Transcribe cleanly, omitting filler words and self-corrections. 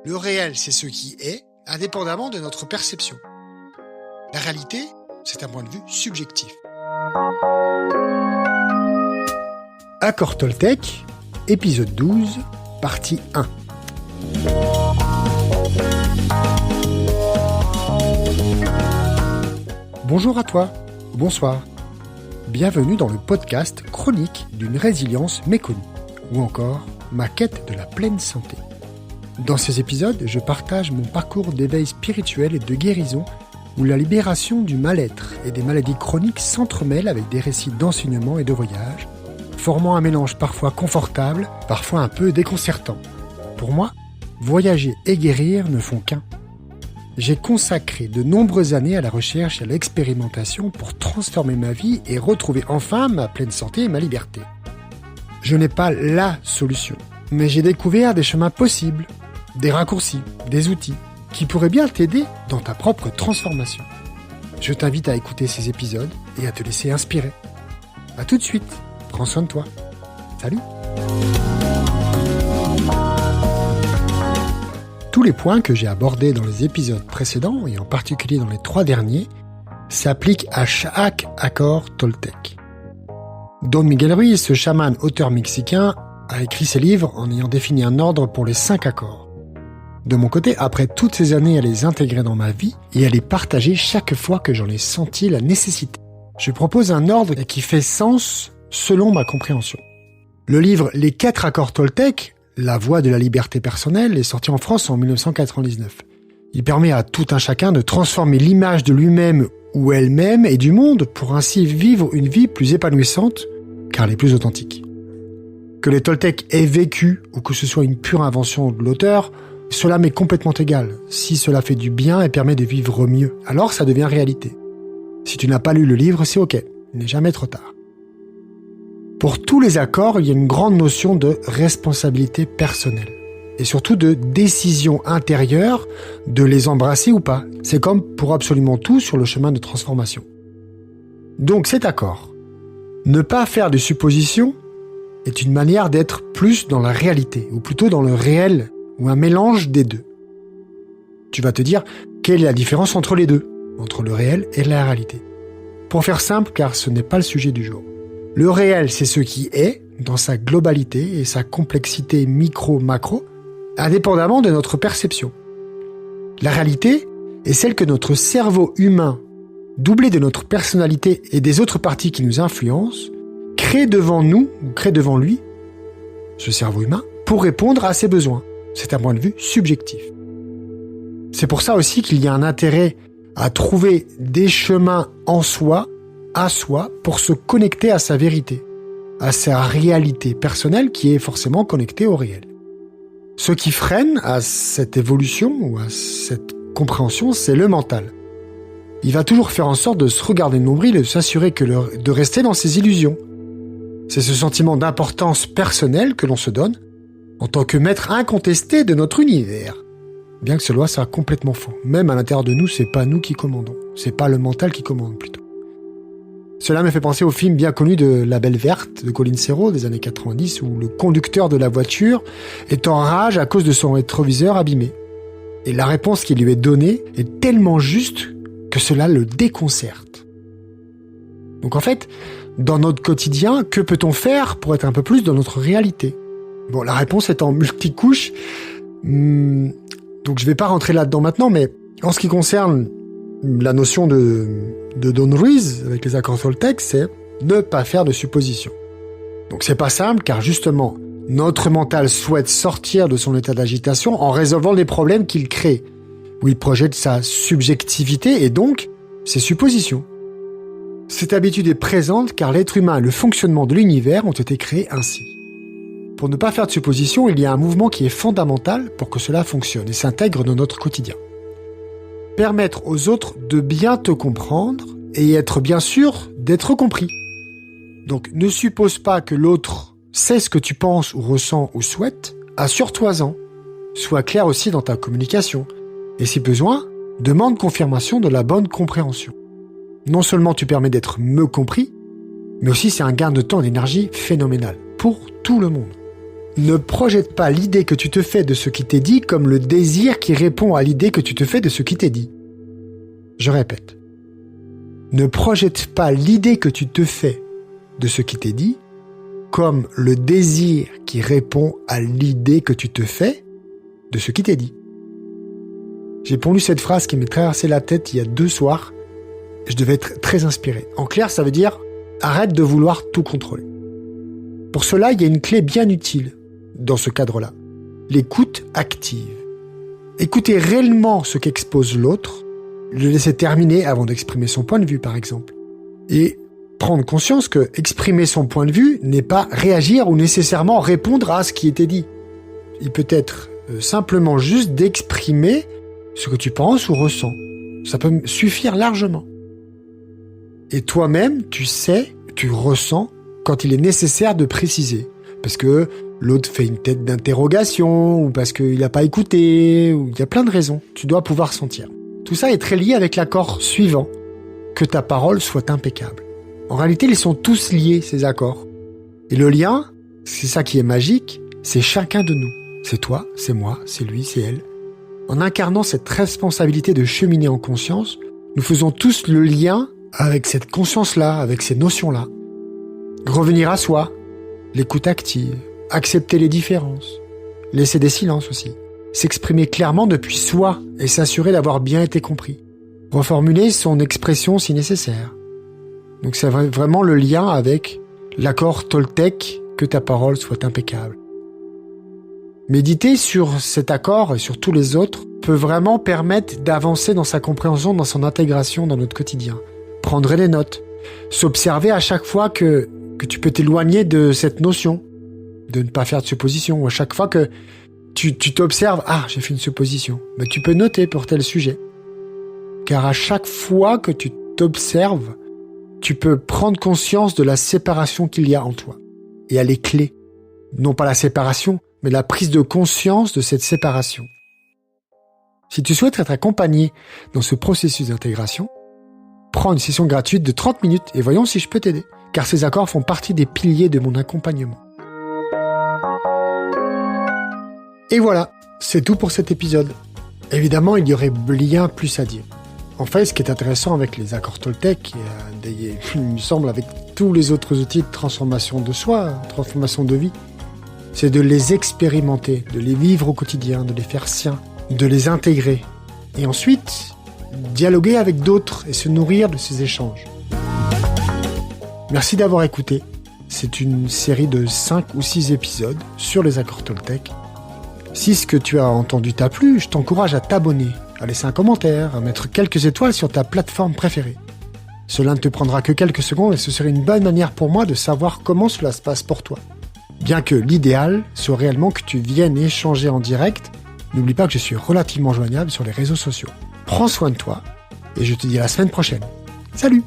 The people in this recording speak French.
Le réel, c'est ce qui est, indépendamment de notre perception. La réalité, c'est un point de vue subjectif. Accord Toltec, épisode 12, partie 1. Bonjour à toi, bonsoir. Bienvenue dans le podcast chronique d'une résilience méconnue, ou encore ma quête de la pleine santé. Dans ces épisodes, je partage mon parcours d'éveil spirituel et de guérison où la libération du mal-être et des maladies chroniques s'entremêlent avec des récits d'enseignement et de voyage, formant un mélange parfois confortable, parfois un peu déconcertant. Pour moi, voyager et guérir ne font qu'un. J'ai consacré de nombreuses années à la recherche et à l'expérimentation pour transformer ma vie et retrouver enfin ma pleine santé et ma liberté. Je n'ai pas la solution, mais j'ai découvert des chemins possibles, des raccourcis, des outils qui pourraient bien t'aider dans ta propre transformation. Je t'invite à écouter ces épisodes et à te laisser inspirer. À tout de suite, prends soin de toi. Salut! Tous les points que j'ai abordés dans les épisodes précédents, et en particulier dans les 3 derniers, s'appliquent à chaque accord Toltec. Don Miguel Ruiz, ce chaman auteur mexicain, a écrit ses livres en ayant défini un ordre pour les 5 accords. De mon côté, après toutes ces années à les intégrer dans ma vie et à les partager chaque fois que j'en ai senti la nécessité, je propose un ordre qui fait sens selon ma compréhension. Le livre Les 4 accords Toltec, La voie de la liberté personnelle, est sorti en France en 1999. Il permet à tout un chacun de transformer l'image de lui-même ou elle-même et du monde pour ainsi vivre une vie plus épanouissante, car elle est plus authentique. Que les Toltecs aient vécu ou que ce soit une pure invention de l'auteur, cela m'est complètement égal. Si cela fait du bien et permet de vivre mieux, alors ça devient réalité. Si tu n'as pas lu le livre, c'est ok, il n'est jamais trop tard. Pour tous les accords, il y a une grande notion de responsabilité personnelle. Et surtout de décision intérieure de les embrasser ou pas. C'est comme pour absolument tout sur le chemin de transformation. Donc cet accord, ne pas faire de suppositions, est une manière d'être plus dans la réalité, ou plutôt dans le réel, ou un mélange des deux. Tu vas te dire, quelle est la différence entre les deux, entre le réel et la réalité? Pour faire simple, car ce n'est pas le sujet du jour. Le réel, c'est ce qui est, dans sa globalité et sa complexité micro-macro, indépendamment de notre perception. La réalité est celle que notre cerveau humain, doublé de notre personnalité et des autres parties qui nous influencent, crée devant nous, ou crée devant lui, ce cerveau humain, pour répondre à ses besoins. C'est un point de vue subjectif. C'est pour ça aussi qu'il y a un intérêt à trouver des chemins en soi, à soi, pour se connecter à sa vérité, à sa réalité personnelle qui est forcément connectée au réel. Ce qui freine à cette évolution ou à cette compréhension, c'est le mental. Il va toujours faire en sorte de se regarder le nombril et de s'assurer de rester dans ses illusions. C'est ce sentiment d'importance personnelle que l'on se donne en tant que maître incontesté de notre univers. Bien que cela soit complètement faux. Même à l'intérieur de nous, c'est pas nous qui commandons. C'est pas le mental qui commande, plutôt. Cela me fait penser au film bien connu de La Belle Verte de Colin Serrault des années 90 où le conducteur de la voiture est en rage à cause de son rétroviseur abîmé. Et la réponse qui lui est donnée est tellement juste que cela le déconcerte. Donc en fait, dans notre quotidien, que peut-on faire pour être un peu plus dans notre réalité ? Bon, la réponse est en multicouche, donc je vais pas rentrer là-dedans maintenant, mais en ce qui concerne la notion de Don Ruiz avec les accords Toltec, c'est ne pas faire de suppositions. Donc c'est pas simple, car justement, notre mental souhaite sortir de son état d'agitation en résolvant les problèmes qu'il crée, où il projette sa subjectivité et donc ses suppositions. Cette habitude est présente car l'être humain et le fonctionnement de l'univers ont été créés ainsi. Pour ne pas faire de suppositions, il y a un mouvement qui est fondamental pour que cela fonctionne et s'intègre dans notre quotidien. Permettre aux autres de bien te comprendre et être bien sûr d'être compris. Donc ne suppose pas que l'autre sait ce que tu penses ou ressens ou souhaites, assure-toi-en. Sois clair aussi dans ta communication. Et si besoin, demande confirmation de la bonne compréhension. Non seulement tu permets d'être mieux compris, mais aussi c'est un gain de temps et d'énergie phénoménal pour tout le monde. Ne projette pas l'idée que tu te fais de ce qui t'est dit comme le désir qui répond à l'idée que tu te fais de ce qui t'est dit. Je répète. Ne projette pas l'idée que tu te fais de ce qui t'est dit comme le désir qui répond à l'idée que tu te fais de ce qui t'est dit. J'ai pondu cette phrase qui m'est traversé la tête il y a 2 soirs. Je devais être très inspiré. En clair, ça veut dire arrête de vouloir tout contrôler. Pour cela, il y a une clé bien utile dans ce cadre-là. L'écoute active. Écouter réellement ce qu'expose l'autre, le laisser terminer avant d'exprimer son point de vue, par exemple. Et prendre conscience que exprimer son point de vue n'est pas réagir ou nécessairement répondre à ce qui était dit. Il peut être simplement juste d'exprimer ce que tu penses ou ressens. Ça peut suffire largement. Et toi-même, tu sais, tu ressens quand il est nécessaire de préciser. Parce que l'autre fait une tête d'interrogation, ou parce qu'il n'a pas écouté, ou il y a plein de raisons. Tu dois pouvoir sentir. Tout ça est très lié avec l'accord suivant, que ta parole soit impeccable. En réalité, ils sont tous liés, ces accords. Et le lien, c'est ça qui est magique, c'est chacun de nous. C'est toi, c'est moi, c'est lui, c'est elle. En incarnant cette responsabilité de cheminer en conscience, nous faisons tous le lien avec cette conscience-là, avec ces notions-là. Revenir à soi, l'écoute active, accepter les différences, laisser des silences aussi, s'exprimer clairement depuis soi et s'assurer d'avoir bien été compris, reformuler son expression si nécessaire. Donc c'est vraiment le lien avec l'accord Toltec, que ta parole soit impeccable. Méditer sur cet accord et sur tous les autres peut vraiment permettre d'avancer dans sa compréhension, dans son intégration dans notre quotidien. Prendre des notes, s'observer à chaque fois que tu peux t'éloigner de cette notion, de ne pas faire de supposition, ou à chaque fois que tu t'observes, j'ai fait une supposition, mais tu peux noter pour tel sujet. Car à chaque fois que tu t'observes, tu peux prendre conscience de la séparation qu'il y a en toi. Et elle est clé. Non pas la séparation, mais la prise de conscience de cette séparation. Si tu souhaites être accompagné dans ce processus d'intégration, prends une session gratuite de 30 minutes et voyons si je peux t'aider, car ces accords font partie des piliers de mon accompagnement. Et voilà, c'est tout pour cet épisode. Évidemment, il y aurait bien plus à dire. En fait, ce qui est intéressant avec les accords Toltec, il me semble avec tous les autres outils de transformation de soi, transformation de vie, c'est de les expérimenter, de les vivre au quotidien, de les faire siens, de les intégrer. Et ensuite, dialoguer avec d'autres et se nourrir de ces échanges. Merci d'avoir écouté. C'est une série de 5 ou 6 épisodes sur les accords Toltec. Si ce que tu as entendu t'a plu, je t'encourage à t'abonner, à laisser un commentaire, à mettre quelques étoiles sur ta plateforme préférée. Cela ne te prendra que quelques secondes et ce serait une bonne manière pour moi de savoir comment cela se passe pour toi. Bien que l'idéal soit réellement que tu viennes échanger en direct, n'oublie pas que je suis relativement joignable sur les réseaux sociaux. Prends soin de toi et je te dis à la semaine prochaine. Salut!